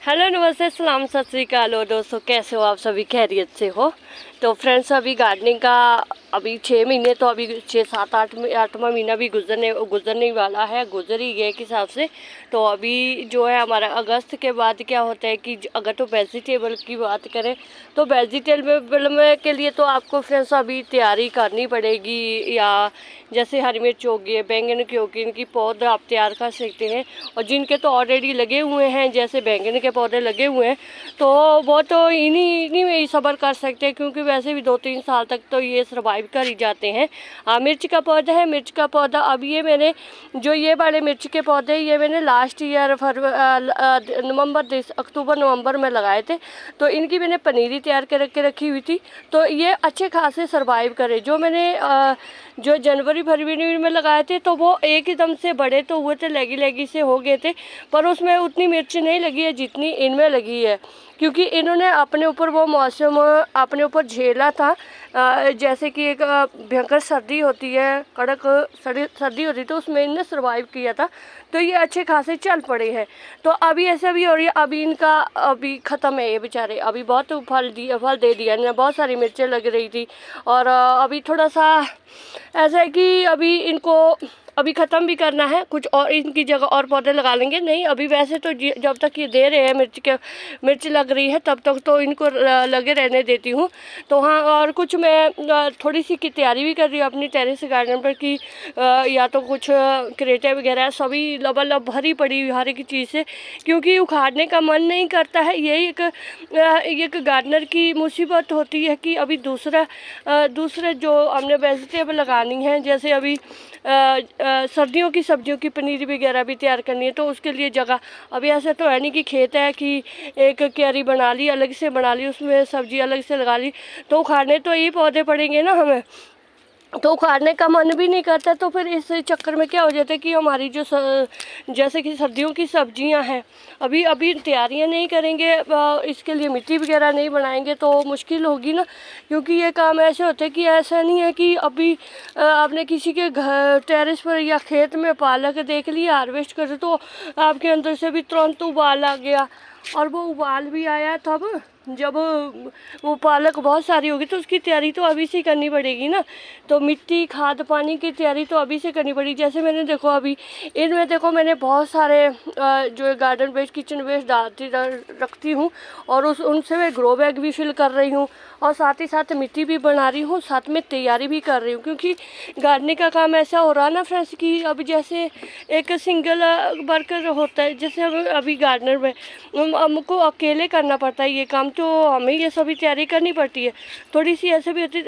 Hello, नमस्ते, सलाम, सत श्री अकाल। और दोस्तों, कैसे हो आप सभी? खैरियत से हो? तो फ्रेंड्स, अभी गार्डनिंग का अभी 6 महीने, तो अभी 6, 7, 8वां महीना भी गुजरने वाला है, गुजर ही गया एक हिसाब से। तो अभी जो है हमारा अगस्त के बाद क्या होता है कि अगर तो वेजिटेबल की बात करें तो वेजिटेबल में के लिए तो आपको फ्रेंड्स अभी तैयारी करनी पड़ेगी। या जैसे हरी मिर्च होगी, बैंगन की होगी, इनकी पौधे आप तैयार कर सकते हैं। और जिनके तो ऑलरेडी लगे हुए हैं, जैसे बैंगन के पौधे लगे हुए हैं, तो वो तो इन्हीं में ही सब्र कर सकते हैं, क्योंकि वैसे भी 2-3 साल तक तो ये सर्वाइव कर ही जाते हैं। मिर्च का पौधा है, मिर्च का पौधा अभी ये मैंने जो ये वाले मिर्च के पौधे ये मैंने लास्ट ईयर अक्टूबर नवंबर में लगाए थे। तो इनकी मैंने पनीरी तैयार करके रखी हुई थी, तो ये अच्छे खासे सर्वाइव करे। जो मैंने जो जनवरी फरवरी में लगाए थे तो वो एक एकदम से बड़े तो हुए थे, लेगी लेगी से हो गए थे, पर उसमें उतनी मिर्च नहीं लगी है जितनी इनमें लगी है, क्योंकि इन्होंने अपने ऊपर वो मौसम अपने ऊपर झेला था। जैसे कि एक भयंकर सर्दी होती है, कड़क सर्दी होती है, तो उसमें इनने सर्वाइव किया था, तो ये अच्छे खासे चल पड़े हैं। तो अभी ऐसा भी हो रही है, अभी इनका अभी ख़त्म है ये बेचारे। अभी बहुत फल दे दिया इन्हें, बहुत सारी मिर्चें लग रही थी। और अभी थोड़ा सा ऐसा है कि अभी इनको अभी ख़त्म भी करना है, कुछ और इनकी जगह और पौधे लगा लेंगे। नहीं, अभी वैसे तो जब तक ये दे रहे हैं मिर्च लग रही है, तब तक तो इनको लगे रहने देती हूँ। तो हाँ, और कुछ मैं थोड़ी सी की तैयारी भी कर रही हूँ अपनी टेरेस गार्डन पर कि या तो कुछ क्रेटे वगैरह सभी लबालब भरी पड़ी हुई हर एक चीज़ से, क्योंकि उखाड़ने का मन नहीं करता है। यही एक गार्डनर की मुसीबत होती है कि अभी दूसरा जो हमने वेजिटेबल लगानी है, जैसे अभी सर्दियों की सब्जियों की पनीर वगैरह भी तैयार करनी है, तो उसके लिए जगह अभी ऐसा तो है नहीं कि खेत है कि एक क्यारी बना ली, अलग से बना ली, उसमें सब्जी अलग से लगा ली, तो उखाड़ने तो यही पौधे पड़ेंगे ना हमें। तो उखाड़ने का मन भी नहीं करता, तो फिर इस चक्कर में क्या हो जाता है कि हमारी जो जैसे कि सर्दियों की सब्जियां हैं, अभी अभी तैयारियां नहीं करेंगे, इसके लिए मिट्टी वगैरह नहीं बनाएंगे तो मुश्किल होगी ना। क्योंकि ये काम ऐसे होते हैं कि ऐसा नहीं है कि अभी आपने किसी के घर टेरेस पर या खेत में पालक देख लिया, हार्वेस्ट कर तो आपके अंदर से भी तुरंत उबाल आ गया। और वो उबाल भी आया तब जब वो पालक बहुत सारी होगी, तो उसकी तैयारी तो अभी से करनी पड़ेगी ना। तो मिट्टी, खाद, पानी की तैयारी तो अभी से करनी पड़ेगी। जैसे मैंने देखो अभी इनमें देखो मैंने बहुत सारे जो गार्डन वेस्ट, किचन वेस्ट रखती हूँ, और उनसे मैं ग्रो बैग भी फिल कर रही हूँ, और साथ ही साथ मिट्टी भी बना रही हूँ, साथ में तैयारी भी कर रही हूँ। क्योंकि गार्डनिंग का काम ऐसा हो रहा ना फ्रेंड्स कि अब जैसे एक सिंगल वर्कर होता है, जैसे अभी गार्डनर में हमको अकेले करना पड़ता है ये काम, तो हमें ये सभी तैयारी करनी पड़ती है। थोड़ी सी ऐसे भी होती,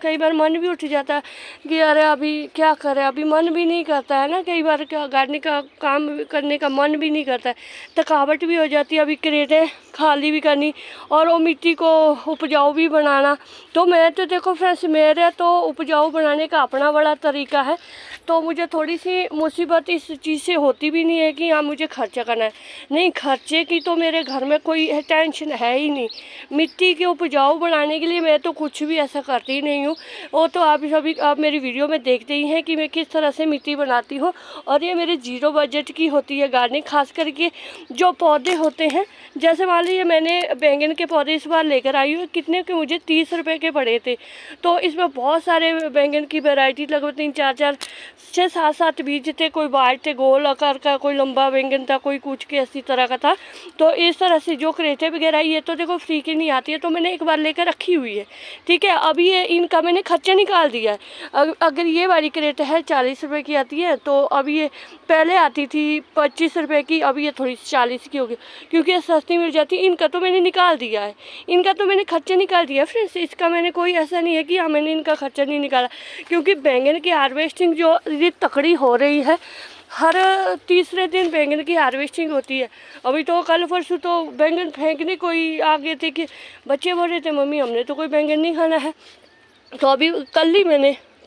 कई बार मन भी उठ जाता है कि अरे अभी क्या करें, अभी मन भी नहीं करता है ना, कई बार क्या गार्डनिंग का काम करने का मन भी नहीं करता है, थकावट भी हो जाती है। अभी क्रेटें खाली भी करनी और वो मिट्टी को उपजाऊ भी बनाना। तो मैं तो देखो फ्रेंड्स, मेरे तो उपजाऊ बनाने का अपना बड़ा तरीका है, तो मुझे थोड़ी सी मुसीबत इस चीज़ से होती भी नहीं है कि हाँ मुझे खर्चा करना है। नहीं, खर्चे की तो मेरे घर में कोई टेंशन है ही नहीं। मिट्टी के उपजाऊ बनाने के लिए मैं तो कुछ भी ऐसा करती ही नहीं हूँ। वो तो आप मेरी वीडियो में देखते ही हैं कि मैं किस तरह से मिट्टी बनाती हूँ। और ये मेरे 0 बजट की होती है गार्डनिंग, खास करके जो पौधे होते हैं। जैसे मान लीजिए मैंने बैंगन के पौधे इस बार लेकर आई हूँ, कितने के मुझे 30 रुपये के पड़े थे। तो इसमें बहुत सारे बैंगन की वैरायटी, लगभग 3-4 6-7 बीज थे। कोई वाइट थे, गोल आकार का, कोई लंबा बैंगन था, कोई कुछ के इसी तरह का था। तो इस तरह से जो क्रेटे वगैरह ये तो देखो फ्री की नहीं आती है, तो मैंने एक बार लेकर रखी हुई है। ठीक है, अभी ये इनका मैंने खर्चा निकाल दिया है। अगर ये वाली क्रेट है 40 रुपये की आती है, तो अभी ये पहले आती थी 25 रुपये की, अभी ये थोड़ी 40 की होगी, क्योंकि ये सस्ती मिल जाती है। इनका तो मैंने निकाल दिया है, इनका तो मैंने खर्चा निकाल दिया फ्रेंड्स। इसका मैंने कोई ऐसा नहीं है कि हाँ मैंने इनका खर्चा नहीं निकाला, क्योंकि बैंगन की हार्वेस्टिंग जो ये तकड़ी हो रही है, हर तीसरे दिन बैंगन की हार्वेस्टिंग होती है। अभी तो कल परसों तो बैंगन फेंकने कोई आ गए थे कि बच्चे बोल रहे थे मम्मी हमने तो कोई बैंगन नहीं खाना है। तो अभी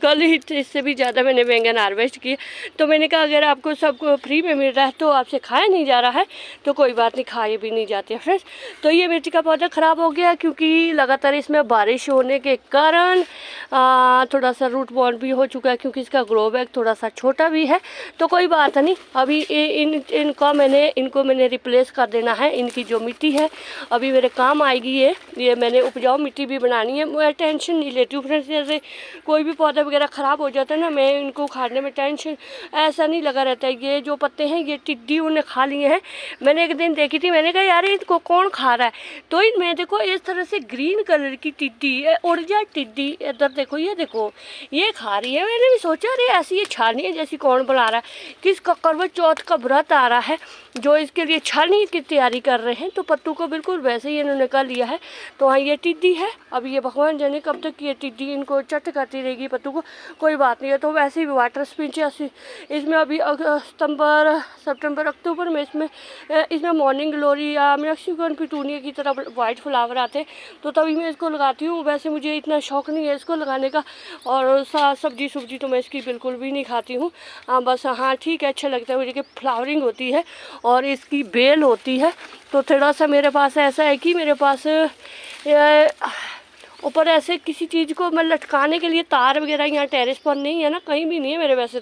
कल ही इससे भी ज़्यादा मैंने बैंगन हार्वेस्ट किए। तो मैंने कहा अगर आपको सबको फ्री में मिल रहा है तो आपसे खाया नहीं जा रहा है तो कोई बात नहीं, खाए भी नहीं जाते फ्रेंड्स। तो ये मिर्ची का पौधा ख़राब हो गया क्योंकि लगातार इसमें बारिश होने के कारण थोड़ा सा रूट बॉर्न भी हो चुका है, क्योंकि इसका ग्रो बैग थोड़ा सा छोटा भी है। तो कोई बात नहीं, अभी इनको मैंने रिप्लेस कर देना है। इनकी जो मिट्टी है अभी मेरे काम आएगी। ये मैंने उपजाऊ मिट्टी भी बनानी है। मैं टेंशन नहीं लेती हूँ फ्रेंड्स, जैसे कोई भी पौधा वगैरह ख़राब हो जाता है ना, मैं इनको उखाड़ने में टेंशन ऐसा नहीं लगा रहता है। ये जो पत्ते हैं ये टिड्डी उन्हें खा लिए हैं। मैंने एक दिन देखी थी, मैंने कहा यार इसको कौन खा रहा है, तो इनमें देखो इस तरह से ग्रीन कलर की टिड्डी उड़ जाए, टिड्डी इधर देखो, ये देखो ये खा रही है। मैंने भी सोचा अरे ऐसी ये छानिए जैसी कौन बना रहा है, किस करवा चौथ का व्रत आ रहा है जो इसके लिए छानी की तैयारी कर रहे हैं। तो पत्तों को बिल्कुल वैसे ही इन्होंने कर लिया है। तो हाँ ये टिड्डी है, अब ये भगवान जाने कब तक ये टिड्डी इनको चट करती रहेगी पत्तों को, कोई बात नहीं है। तो वैसे ही वाटर स्पिंच इसमें अभी सितंबर अक्टूबर में इसमें मॉर्निंग ग्लोरी या मैक्सिकन पिटूनिया की तरह वाइट फ्लावर आते हैं, तो तभी मैं इसको लगाती हूँ। वैसे मुझे इतना शौक़ नहीं है इसको लगाने का, और सब्जी तो मैं इसकी बिल्कुल भी नहीं खाती हूँ। बस हाँ ठीक है, अच्छा लगता है मुझे कि फ्लावरिंग होती है और इसकी बेल होती है। तो थोड़ा सा मेरे पास ऐसा है कि मेरे पास ऊपर ऐसे किसी चीज़ को मैं लटकाने के लिए तार वगैरह यहाँ टेरेस पर नहीं है ना, कहीं भी नहीं है मेरे वैसे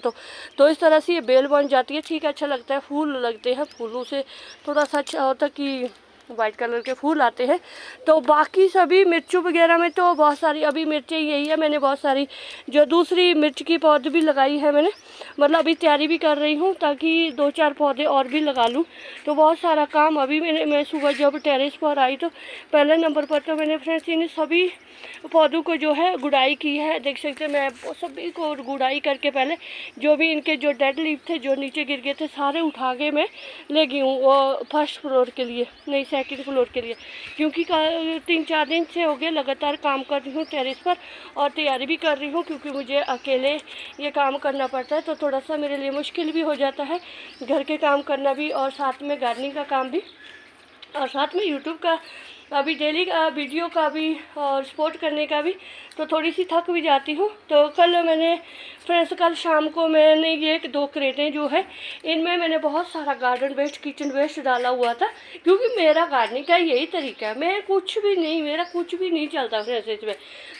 तो इस तरह से ये बेल बन जाती है। ठीक है, अच्छा लगता है। फूल लगते हैं, फूलों से थोड़ा सा अच्छा होता है कि वाइट कलर के फूल आते हैं। तो बाकी सभी मिर्चों वगैरह में तो बहुत सारी अभी मिर्चें यही है। मैंने बहुत सारी जो दूसरी मिर्च की पौध भी लगाई है मैंने, मतलब अभी तैयारी भी कर रही हूँ ताकि 2-4 पौधे और भी लगा लूँ। तो बहुत सारा काम अभी मैं सुबह जब टेरेस पर आई तो पहले नंबर पर तो मैंने फ्रेंड्स इन सभी पौधों को जो है गुड़ाई की है। देख सकते हैं मैं सभी को गुड़ाई करके पहले जो भी इनके जो डेड लीफ थे जो नीचे गिर गए थे सारे उठा के मैं ले गई हूँ वो फर्स्ट फ्लोर के लिए, नहीं सेकंड फ्लोर के लिए, क्योंकि 3-4 दिन से हो गए लगातार काम कर रही हूँ टेरेस पर और तैयारी भी कर रही हूँ, क्योंकि मुझे अकेले ये काम करना पड़ता है। तो थोड़ा सा मेरे लिए मुश्किल भी हो जाता है घर के काम करना भी और साथ में गार्डनिंग का काम भी और साथ में यूट्यूब का अभी डेली वीडियो का भी और सपोर्ट करने का भी। तो थोड़ी सी थक भी जाती हूँ। तो कल मैंने फ्रेंड्स कल शाम को मैंने ये 2 क्रेटें जो है इनमें मैंने बहुत सारा गार्डन वेस्ट किचन वेस्ट डाला हुआ था, क्योंकि मेरा गार्डनिंग का यही तरीका है, मैं कुछ भी नहीं मेरा कुछ भी नहीं चलता फ्रेंड्स इसमें।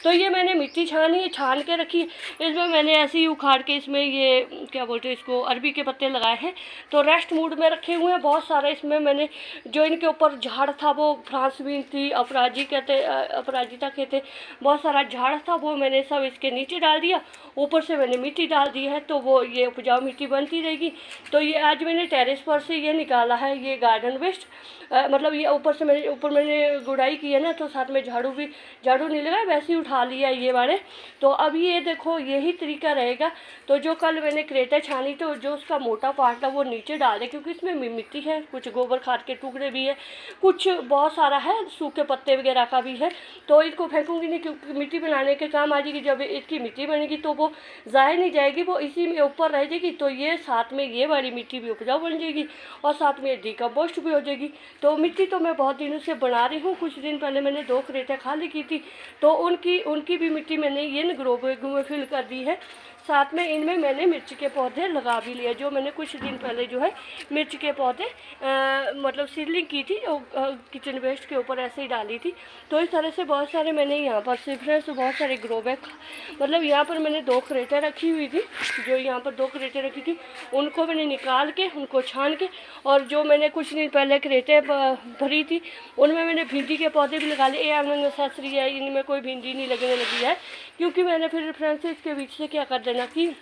तो ये मैंने मिट्टी छान के रखी, इसमें मैंने ऐसे ही उखाड़ के इसमें ये क्या बोलते हैं इसको अरबी के पत्ते लगाए हैं। तो रेस्ट मूड में रखे हुए हैं बहुत सारा। इसमें मैंने जो इनके ऊपर झाड़ था वो फ्रांस बीन थी, अपराजिता कहते, बहुत सारा झाड़ था वो मैंने सब इसके नीचे डाल दिया, ऊपर से मैंने मिट्टी डाल दी है तो वो ये उपजाऊ मिट्टी बनती रहेगी। तो ये आज मैंने टेरेस पर से ये निकाला है ये गार्डन वेस्ट, मतलब ये ऊपर मैंने गुड़ाई की है ना, तो साथ में झाड़ू नहीं लगा, वैसे ही उठा लिया ये वाले। तो अब ये देखो यही तरीका रहेगा। तो जो कल मैंने क्रेटा छानी तो जो उसका मोटा पार्ट था वो नीचे डाल दे, क्योंकि इसमें मिट्टी है, कुछ गोबर खाद के टुकड़े भी है, कुछ बहुत सारा है, सूखे पत्ते वगैरह का भी है। तो इसको फेंकूंगी नहीं, क्योंकि मिट्टी बनाने के काम आ जाएगी। जब इसकी मिट्टी बनेगी तो वो ज़ाहिर नहीं जाएगी, वो इसी में ऊपर रह जाएगी। तो ये साथ में ये वाली मिट्टी भी उपजाऊ बन जाएगी और साथ में डिकम्पोस्ट भी हो जाएगी। तो मिट्टी तो मैं बहुत दिनों से बना रही हूँ। कुछ दिन पहले मैंने 2 क्रेटें खाली की थी, तो उनकी भी मिट्टी मैंने ये ग्रो बैग में फिल कर दी है। साथ में इनमें मैंने मिर्च के पौधे लगा भी लिए, जो मैंने कुछ दिन पहले जो है मिर्च के पौधे मतलब सीडलिंग की थी किचन वेस्ट के ऊपर ऐसे ही डाली थी। तो इस तरह से बहुत सारे मैंने यहाँ पर फ्रेंड्स बहुत सारे ग्रो बैग, मतलब यहाँ पर मैंने 2 क्रेटें रखी हुई थी, जो यहाँ पर 2 क्रेटें रखी थी उनको मैंने निकाल के उनको छान के, और जो मैंने कुछ दिन पहले क्रेटें भरी थी उनमें मैंने भिंडी के पौधे भी लगा लिए। ये नर्सरी है, इनमें कोई भिंडी नहीं लगने लगी है, क्योंकि मैंने फिर फ्रेंड्स इसके बीच से क्या कर देना कि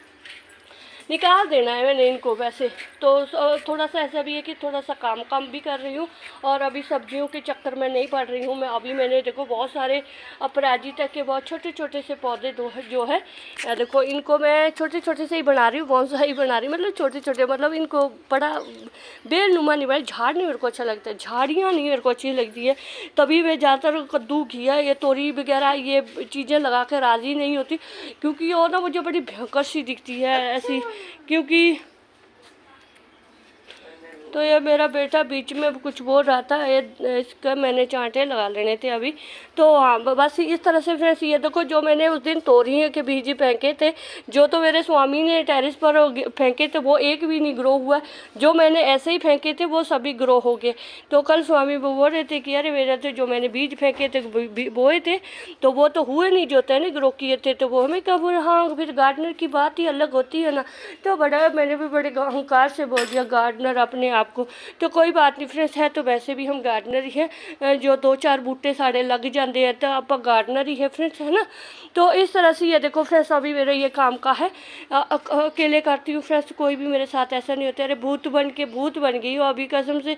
निकाल देना है मैंने इनको। वैसे तो थोड़ा सा ऐसा भी है कि थोड़ा सा काम भी कर रही हूँ और अभी सब्जियों के चक्कर में नहीं पड़ रही हूँ मैं। अभी मैंने देखो बहुत सारे अपराजिता के बहुत छोटे छोटे से पौधे जो है देखो, इनको मैं छोटे छोटे से ही बना रही हूँ, बोनसाई बना रही हूँ, मतलब छोटे छोटे, मतलब इनको बड़ा बेलनुमा नहीं बना। झाड़ नहीं मेरे को अच्छा लगता है, झाड़ियाँ नहीं मेरे को अच्छी लगती है, तभी मैं ज़्यादातर कद्दू घिया ये तोरी वगैरह ये चीज़ें लगा कर राज़ी नहीं होती, क्योंकि वो ना मुझे बड़ी भयंकर सी दिखती है ऐसी, क्योंकि तो ये मेरा बेटा बीच में कुछ बोल रहा था, ये इसका मैंने चांटे लगा लेने थे अभी। तो हाँ, बस इस तरह से फ्रेंड्स ये देखो, जो मैंने उस दिन तोरियां के बीज ही फेंके थे, जो तो मेरे स्वामी ने टेरेस पर फेंके थे, वो एक भी नहीं ग्रो हुआ। जो मैंने ऐसे ही फेंके थे वो सभी ग्रो हो गए। तो कल स्वामी बोल रहे थे कि अरे मेरा तो जो मैंने बीज फेंके थे बोए थे तो वो तो हुए नहीं, जो थे ग्रो किए थे। तो वो हमें कहा, हाँ फिर गार्डनर की बात ही अलग होती है ना। तो मैंने भी बड़े अहंकार से बोल दिया गार्डनर अपने आप को। तो कोई बात नहीं फ्रेंड्स, है तो वैसे भी हम गार्डनर ही हैं, जो 2-4 बूटे साढ़े लग जाते हैं तो आप गार्डनर ही है फ्रेंड्स, है ना। तो इस तरह से ये देखो फ्रेंड्स, अभी मेरा ये काम का है, अकेले करती हूँ फ्रेंड्स, कोई भी मेरे साथ ऐसा नहीं होता। अरे भूत बन गई हो अभी कसम से।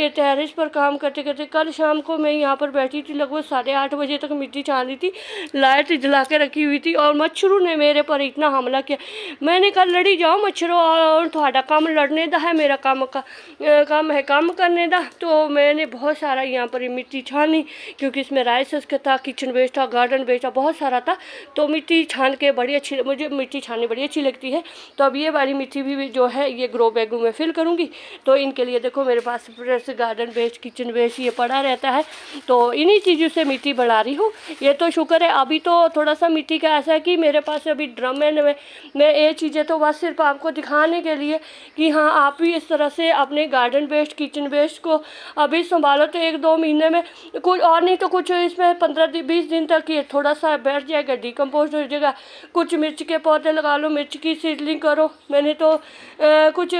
टेरेस पर काम करते करते कल शाम को मैं यहाँ पर बैठी थी, लगभग 8:30 बजे तक मिट्टी छान रही थी, लाइट जला के रखी हुई थी, और मच्छरों ने मेरे पर इतना हमला किया। मैंने कहा लड़ी जाओ मच्छरों, और थोड़ा काम लड़ने दा है, मेरा काम है काम करने दा। तो मैंने बहुत सारा यहाँ पर मिट्टी छानी, क्योंकि इसमें राइस का था, किचन वेस्ट था, गार्डन वेस्ट था, बहुत सारा था। तो मिट्टी छान के बड़ी अच्छी, मुझे मिट्टी छाननी बड़ी अच्छी लगती है। तो अब ये वाली मिट्टी भी जो है ये ग्रो बैगों में फिल करूँगी। तो इनके लिए देखो मेरे पास fresh garden waste, kitchen waste ये पड़ा रहता है, तो इन्हीं चीज़ों से मिट्टी बढ़ा रही हूँ। ये तो शुक्र है, अभी तो थोड़ा सा मिट्टी का ऐसा है कि मेरे पास अभी ड्रम है। मैं ये चीज़ें तो बस सिर्फ आपको दिखाने के लिए कि हाँ आप भी इस तरह से अपने गार्डन वेस्ट, किचन वेस्ट को अभी संभालो, तो 1-2 महीने में कुछ और नहीं तो कुछ इसमें 15-20 दिन तक ये थोड़ा सा बैठ जाएगा, डिकम्पोज हो जाएगा। कुछ मिर्च के पौधे लगा लो, मिर्च की सीडलिंग करो। मैंने तो कुछ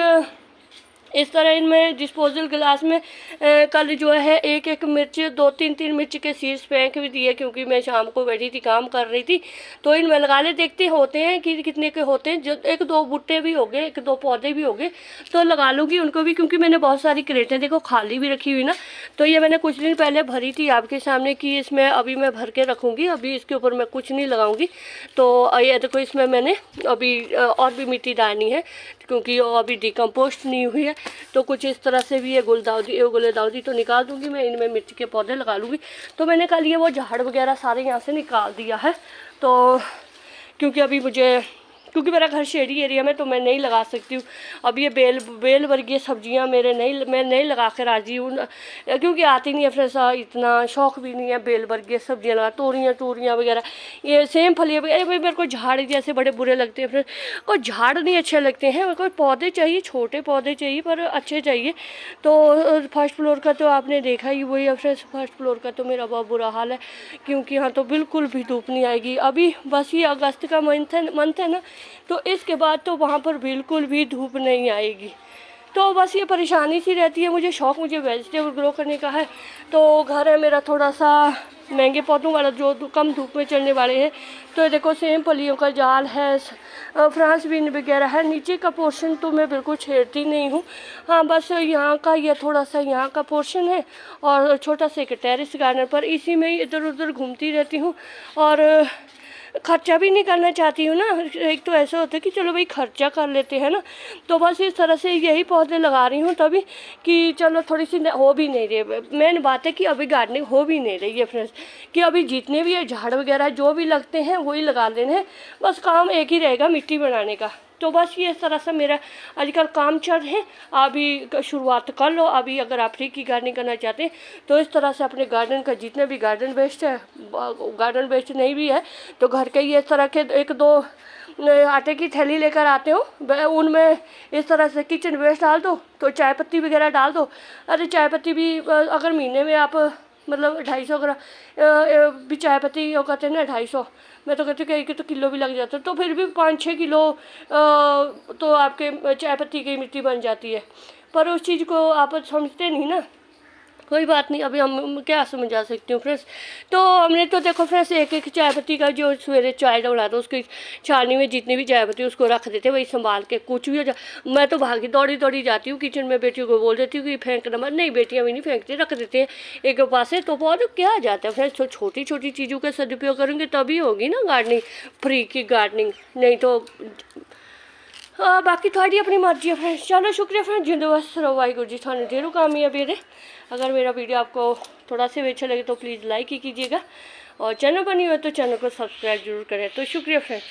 इस तरह इनमें डिस्पोजल गिलास में कल जो है एक मिर्च, 2-3 मिर्च के सीड्स फेंक भी दिए, क्योंकि मैं शाम को बैठी थी काम कर रही थी। तो इनमें लगा ले, देखते होते हैं कि कितने के होते हैं। जो 1-2 बूटे भी हो गए, 1-2 पौधे भी हो गए, तो लगा लूँगी उनको भी, क्योंकि मैंने बहुत सारी क्रेटें देखो खाली भी रखी हुई ना। तो ये मैंने कुछ दिन पहले भरी थी आपके सामने कि इसमें अभी मैं भर के रखूँगी, अभी इसके ऊपर मैं कुछ नहीं लगाऊँगी। तो ये देखो इसमें मैंने अभी और भी मिट्टी डालनी है, क्योंकि वो अभी डिकम्पोस्ट नहीं हुई है। तो कुछ इस तरह से भी ये गुलदाउदी तो निकाल दूंगी मैं, इनमें मिर्च के पौधे लगा लूँगी। तो मैंने कल ये वो झाड़ वगैरह सारे यहाँ से निकाल दिया है। तो क्योंकि अभी क्योंकि मेरा घर शेडी एरिया में, तो मैं नहीं लगा सकती हूँ। अब ये बेल वर्गीय सब्जियाँ मैं नहीं लगा के राजी हूँ, क्योंकि आती नहीं है फ्रेंड्स, इतना शौक़ भी नहीं है बेल वर्गीय सब्जियाँ लगा, तोरियाँ वगैरह, ये सेम फलियाँ वगैरह। मेरे को झाड़ जैसे बड़े बुरे लगते हैं फ्रेंड्स, और झाड़ नहीं अच्छे लगते हैं मेरे को। पौधे चाहिए, छोटे पौधे चाहिए, पर अच्छे चाहिए। तो फर्स्ट फ्लोर का तो आपने देखा ही वही है फ्रेंड्स। फर्स्ट फ्लोर का तो मेरा बहुत बुरा हाल है, क्योंकि यहाँ तो बिल्कुल भी धूप नहीं आएगी। अभी बस ये अगस्त का मंथ है ना, तो इसके बाद तो वहाँ पर बिल्कुल भी धूप नहीं आएगी। तो बस ये परेशानी सी रहती है। मुझे वेजिटेबल ग्रो करने का है। तो घर है मेरा थोड़ा सा महंगे पौधों वाला, जो कम धूप में चलने वाले हैं। तो देखो सेम फलियों का जाल है, फ्रांस बीन वगैरह है। नीचे का पोर्शन तो मैं बिल्कुल छेड़ती नहीं हूँ। हाँ बस यहाँ का ये थोड़ा सा यहाँ का पोर्शन है, और छोटा सा एक टेरेस गार्डन पर, इसी में ही इधर उधर घूमती रहती हूँ। और खर्चा भी नहीं करना चाहती हूँ ना। एक तो ऐसा होता है कि चलो भाई खर्चा कर लेते हैं ना, तो बस इस तरह से यही पौधे लगा रही हूँ तभी, कि चलो थोड़ी सी हो भी नहीं रही। मेन बात है कि अभी गार्डनिंग हो भी नहीं रही है फ्रेंड्स, कि अभी जितने भी झाड़ वगैरह जो भी लगते हैं वही लगा लेने हैं। बस काम एक ही रहेगा, मिट्टी बनाने का। तो बस ये इस तरह से मेरा आजकल काम चल रहे हैं। अभी शुरुआत कर लो। अभी अगर आप फ्री की गार्डनिंग करना चाहते हैं तो इस तरह से अपने गार्डन का जितने भी गार्डन वेस्ट है, गार्डन वेस्ट नहीं भी है तो घर के ये इस तरह के 1-2 आटे की थैली लेकर आते हो, उनमें इस तरह से किचन वेस्ट डाल दो, तो चाय पत्ती वगैरह डाल दो। अरे चाय पत्ती भी अगर महीने में आप मतलब 250 ग्राम भी चाय पत्ती वो कहते हैं ना 250, मैं तो कहती हूँ कि 1 किलो भी लग जाता है, तो फिर भी 5-6 किलो तो आपके चाय पत्ती की मिट्टी बन जाती है। पर उस चीज़ को आप समझते नहीं ना। कोई बात नहीं, अभी हम क्या समझा सकती हूँ फ्रेंड्स। तो हमने तो देखो फ्रेंड्स एक चाय पत्ती का जो सवेरे चाय बनाता हूँ उसकी छानी में जितनी भी चाय पत्ती उसको रख देते, वही संभाल के कुछ भी हो जाए। मैं तो भागी दौड़ी जाती हूँ किचन में, बेटियों को बोल देती हूँ कि फेंकना मत। नहीं, बेटियाँ भी नहीं फेंकती, रख देते हैं एक पास से। तो बहुत क्या आ जाता है फ्रेंड्स, छोटी छोटी चीज़ों का सदुपयोग करेंगे तभी होगी ना गार्डनिंग, फ्री की गार्डनिंग। नहीं तो बाकी थोड़ी अपनी मर्जी है फ्रेंड्स। चलो शुक्रिया फ्रेंड्स, जिंदवस्त रहो, वाहिगुरू जी थाने ढेरों कामयाबी दे। अगर मेरा वीडियो आपको थोड़ा सा भी अच्छा लगे तो प्लीज़ लाइक ही कीजिएगा, और चैनल बनी हो तो चैनल को सब्सक्राइब जरूर करें। तो शुक्रिया फ्रेंड्स।